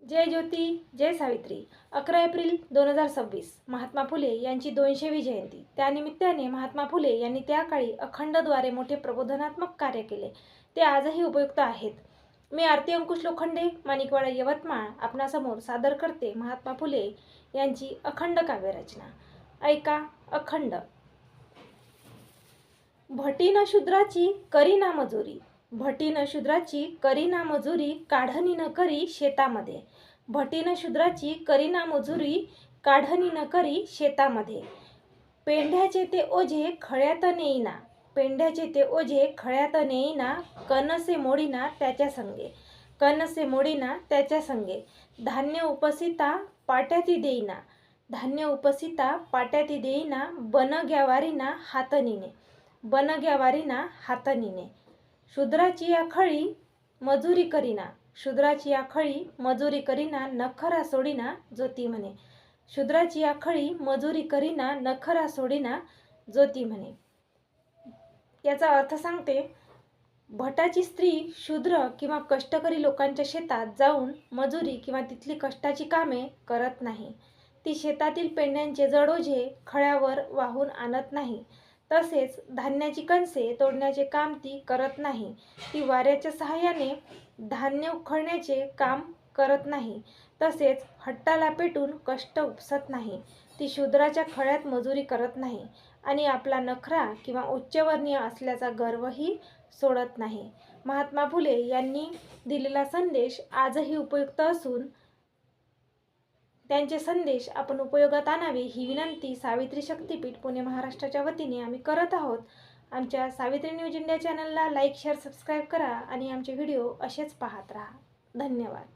जय ज्योती जय Savitri. 11 April 2026 Mahatma Phule यांची 200वी जयंती। त्यानिमित्ताने महात्मा फुले यांनी त्या काळी अखंडद्वारे मोठे प्रबोधनात्मक कार्य केले, ते आजही उपयुक्त आहेत। मी आरती अंकुश लोखंडे, माणिकवाडा, यवतमाळ आपणासमोर सादर करते महात्मा फुले यांची अखंड काव्यरचना। ऐका अखंड। भटीन शूद्राची करी ना मजुरी, भटीन शूद्राची करी ना मजुरी, काढणी न करी शेतामध्ये। भटीन शूद्राची करी ना मजुरी, काढणी न करी शेतामध्ये। पेंढ्याचे ते ओझे खळ्यात नेईना, पेंढ्याचे ते ओझे खळ्यात नेईना, कणसे मोडीना त्याच्या संगे, कणसे मोडीना त्याच्या संगे। धान्य उपसिता पाट्याती देईना, धान्य उपसिता पाट्याती देईना, बनग्यावारीना हातनीने, बनग्यावारीना हातनीने। शूद्राची आखळी मजुरी करीना, शूद्राची आखळी मजुरी करीना, नखरा सोडीना ज्योती म्हणे। शूद्राची आखळी मजुरी करीना, नखरा सोडीना ज्योती म्हणे। याचा अर्थ सांगते, भटाची स्त्री शूद्र किंवा कष्टकरी लोकांच्या शेतात जाऊन मजुरी किंवा तिथली कष्टाची कामे करत नाही। ती शेतातील पेंढ्यांचे जड ओझे खळ्यावर वाहून आणत नाही, तसेच धान्याची कणसे तोडण्याचे काम ती करत नाही। ती वाऱ्याच्या सहाय्याने धान्य उखळण्याचे काम करत नाही, तसेच हट्टाला पेटून कष्ट उपसत नाही। ती शूद्राच्या खळ्यात मजुरी करत नाही आणि आपला नखरा किंवा उच्चवर्णीय असल्याचा गर्वही सोडत नाही। महात्मा फुले यांनी दिलेला संदेश आजही उपयुक्त असून त्यांचे संदेश आपण उपयोगात आणावे ही विनंती सावित्री शक्तीपीठ पुणे महाराष्ट्राच्या वतीने आम्ही करत आहोत। आमच्या सावित्री न्यूज इंडिया चॅनलला लाईक, शेअर, सबस्क्राईब करा आणि आमचे व्हिडिओ असेच पाहत राहा। धन्यवाद।